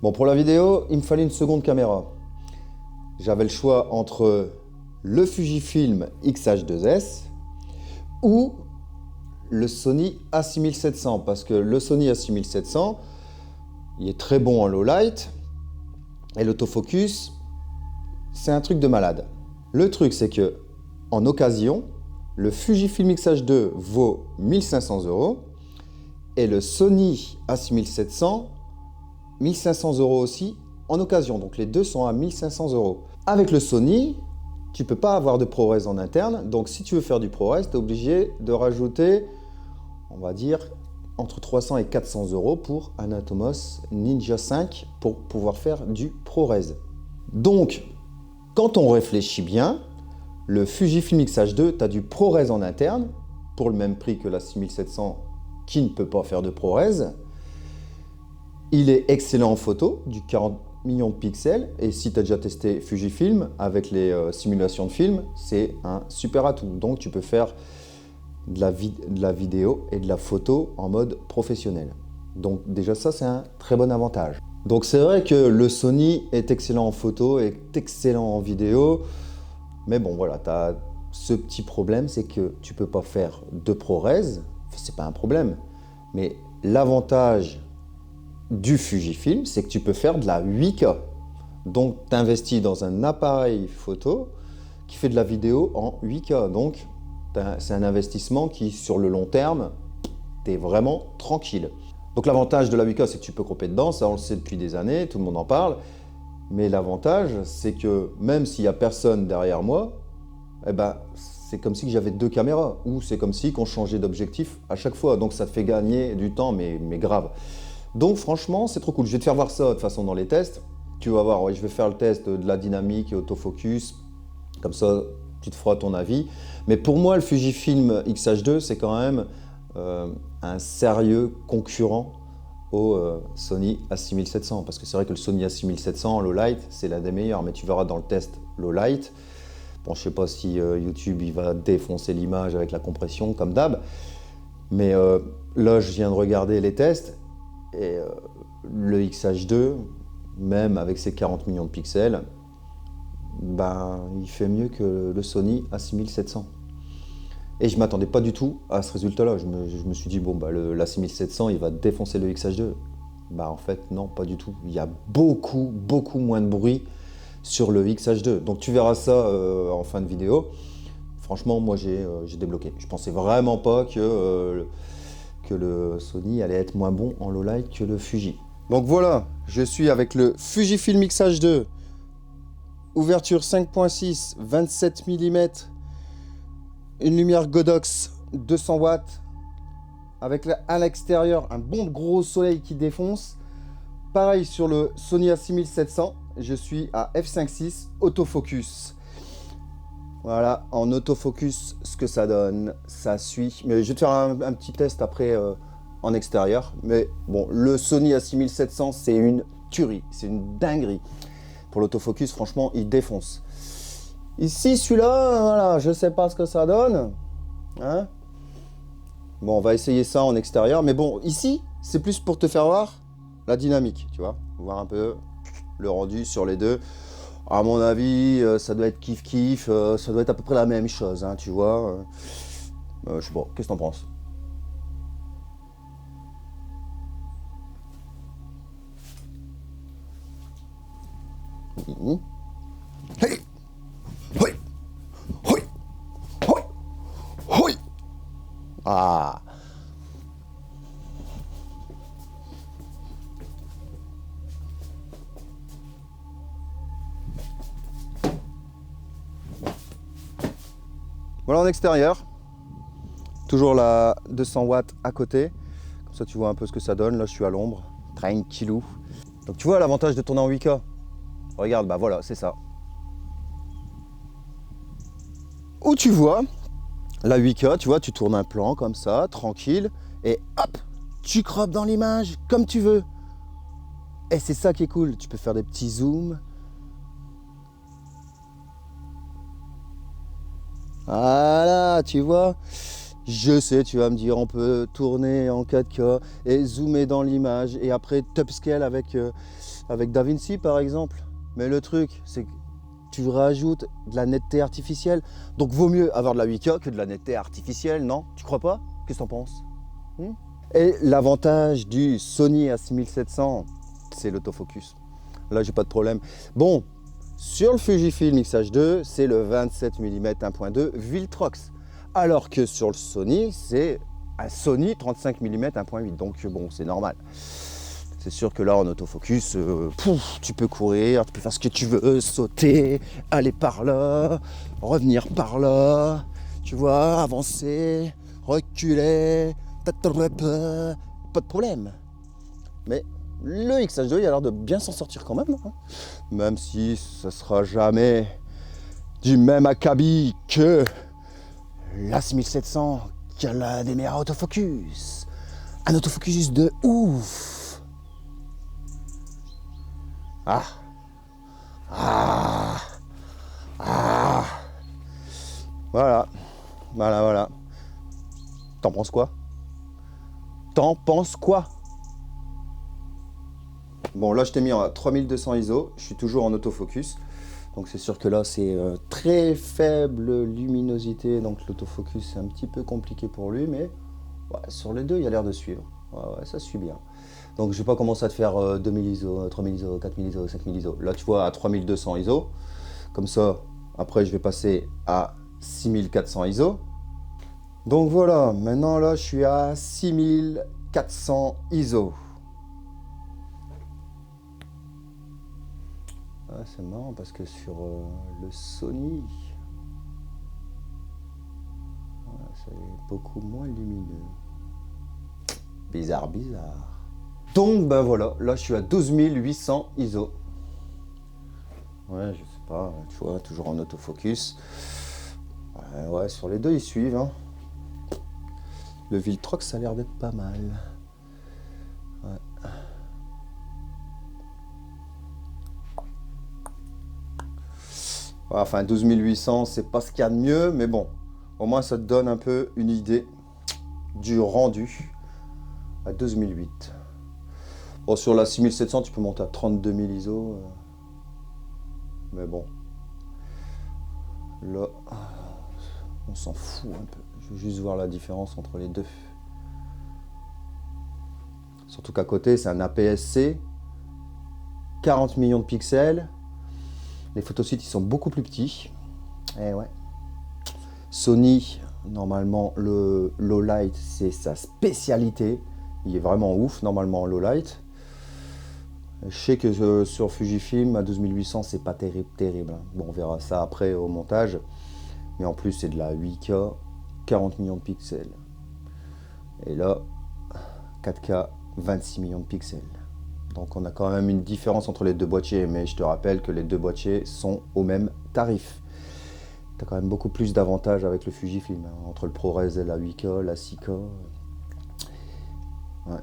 Bon, pour la vidéo, il me fallait une seconde caméra. J'avais le choix entre le Fujifilm X-H2S ou le Sony A6700, parce que le Sony A6700, il est très bon en low light, et l'autofocus, c'est un truc de malade. Le truc, c'est que en occasion, le Fujifilm X-H2 vaut 1500 €, et le Sony A6700, 1500 € aussi, en occasion. Donc les deux sont à 1500 €. Avec le Sony, tu ne peux pas avoir de ProRes en interne, donc si tu veux faire du ProRes, tu es obligé de rajouter, on va dire, entre 300 et 400 € pour un Atomos Ninja 5 pour pouvoir faire du ProRes. Donc, quand on réfléchit bien, le Fujifilm X-H2, tu as du ProRes en interne, pour le même prix que la 6700 qui ne peut pas faire de ProRes. Il est excellent en photo, du 40 millions de pixels, et si tu as déjà testé Fujifilm avec les simulations de film, c'est un super atout. Donc tu peux faire de la vidéo et de la photo en mode professionnel. Donc déjà ça, c'est un très bon avantage. Donc c'est vrai que le Sony est excellent en photo, est excellent en vidéo, mais bon voilà, tu as ce petit problème, c'est que tu peux pas faire de ProRes, c'est pas un problème, mais l'avantage du Fujifilm, c'est que tu peux faire de la 8K. Donc, tu investis dans un appareil photo qui fait de la vidéo en 8K. Donc, c'est un investissement qui, sur le long terme, tu es vraiment tranquille. Donc, l'avantage de la 8K, c'est que tu peux cropper dedans. Ça, on le sait depuis des années, tout le monde en parle. Mais l'avantage, c'est que même s'il n'y a personne derrière moi, eh ben, c'est comme si j'avais deux caméras. Ou c'est comme si on changeait d'objectif à chaque fois. Donc, ça te fait gagner du temps, mais grave. Donc franchement, c'est trop cool. Je vais te faire voir ça de toute façon dans les tests. Tu vas voir, ouais, je vais faire le test de la dynamique et autofocus. Comme ça, tu te feras ton avis. Mais pour moi, le Fujifilm X-H2, c'est quand même un sérieux concurrent au Sony A6700. Parce que c'est vrai que le Sony A6700 en low light, c'est l'un des meilleurs. Mais tu verras dans le test low light. Bon, je ne sais pas si YouTube il va défoncer l'image avec la compression, comme d'hab. Mais là, je viens de regarder les tests. Et le X-H2, même avec ses 40 millions de pixels, ben, il fait mieux que le Sony A6700. Et je ne m'attendais pas du tout à ce résultat-là. Je me suis dit, bon, bah, l'A6700, il va défoncer le X-H2. Bah, en fait, non, pas du tout. Il y a beaucoup moins de bruit sur le X-H2. Donc tu verras ça en fin de vidéo. Franchement, moi, j'ai débloqué. Je pensais vraiment pas que le Sony allait être moins bon en low light que le Fuji. Donc voilà, je suis avec le Fujifilm X-H2, ouverture 5.6, 27 mm, une lumière Godox 200 watts, avec à l'extérieur un bon gros soleil qui défonce. Pareil sur le Sony A6700, je suis à f5.6 autofocus. Voilà, en autofocus, ce que ça donne, ça suit. Mais je vais te faire un petit test après en extérieur. Mais bon, le Sony A6700, c'est une tuerie, c'est une dinguerie. Pour l'autofocus, franchement, il défonce. Ici, celui-là, voilà, je sais pas ce que ça donne. Hein, bon, on va essayer ça en extérieur. Mais bon, ici, c'est plus pour te faire voir la dynamique, tu vois. Voir un peu le rendu sur les deux. À mon avis, ça doit être kiff-kiff, ça doit être à peu près la même chose, hein, tu vois. Je sais pas, qu'est-ce que t'en penses? Hey, hoi, hoi, hoi, hoi. Ah. Voilà en extérieur, toujours la 200 watts à côté, comme ça tu vois un peu ce que ça donne. Là je suis à l'ombre, tranquillou. Donc tu vois l'avantage de tourner en 8K. Regarde, bah voilà, c'est ça. Où tu vois la 8K, tu vois, tu tournes un plan comme ça, tranquille, et hop, tu croppes dans l'image comme tu veux. Et c'est ça qui est cool, tu peux faire des petits zooms. Voilà, tu vois. Je sais, tu vas me dire, on peut tourner en 4K et zoomer dans l'image et après upscale avec avec DaVinci par exemple. Mais le truc, c'est que tu rajoutes de la netteté artificielle. Donc vaut mieux avoir de la 8K que de la netteté artificielle, non? Tu crois pas? Qu'est-ce que t'en penses? Et l'avantage du Sony A6700, c'est l'autofocus. Là, j'ai pas de problème. Bon, sur le Fujifilm X-H2, c'est le 27 mm 1.2 Viltrox. Alors que sur le Sony, c'est un Sony 35 mm 1.8. Donc bon, c'est normal. C'est sûr que là, en autofocus, tu peux courir, tu peux faire ce que tu veux, sauter, aller par là, revenir par là, tu vois, avancer, reculer, pas de problème. Mais le X-H2, il a l'air de bien s'en sortir quand même. Hein. Même si ça sera jamais du même acabit que la 6700 qui a des meilleurs autofocus. Un autofocus de ouf. Ah. Ah. Ah. Voilà. Voilà. T'en penses quoi? Bon, là, je t'ai mis à 3200 ISO. Je suis toujours en autofocus. Donc, c'est sûr que là, c'est très faible luminosité. Donc, l'autofocus, c'est un petit peu compliqué pour lui. Mais ouais, sur les deux, il a l'air de suivre. Ouais, ça suit bien. Donc, je vais pas commencer à te faire 2000 ISO, 3000 ISO, 4000 ISO, 5000 ISO. Là, tu vois, à 3200 ISO. Comme ça, après, je vais passer à 6400 ISO. Donc, voilà. Maintenant, là, je suis à 6400 ISO. Ah, c'est marrant parce que sur le Sony, c'est beaucoup moins lumineux. Bizarre. Donc ben voilà, là je suis à 12800 ISO. Ouais, je sais pas, tu vois, toujours en autofocus. Ouais, sur les deux ils suivent. Hein. Le Viltrox ça a l'air d'être pas mal. Ouais. Ouais, enfin 12800 c'est pas ce qu'il y a de mieux, mais bon, au moins ça te donne un peu une idée du rendu à 2008. Bon, sur la 6700, tu peux monter à 32 000 ISO. Mais bon. Là, on s'en fout un peu. Je veux juste voir la différence entre les deux. Surtout qu'à côté, c'est un APS-C. 40 millions de pixels. Les photosites, ils sont beaucoup plus petits. Eh ouais. Sony, normalement, le low light, c'est sa spécialité. Il est vraiment ouf, normalement, en low light. Je sais que sur Fujifilm, à 2800, c'est pas terrible. Bon, on verra ça après au montage. Mais en plus, c'est de la 8K, 40 millions de pixels. Et là, 4K, 26 millions de pixels. Donc on a quand même une différence entre les deux boîtiers. Mais je te rappelle que les deux boîtiers sont au même tarif. Tu as quand même beaucoup plus d'avantages avec le Fujifilm. Hein, entre le ProRes et la 8K, la 6K. Ouais.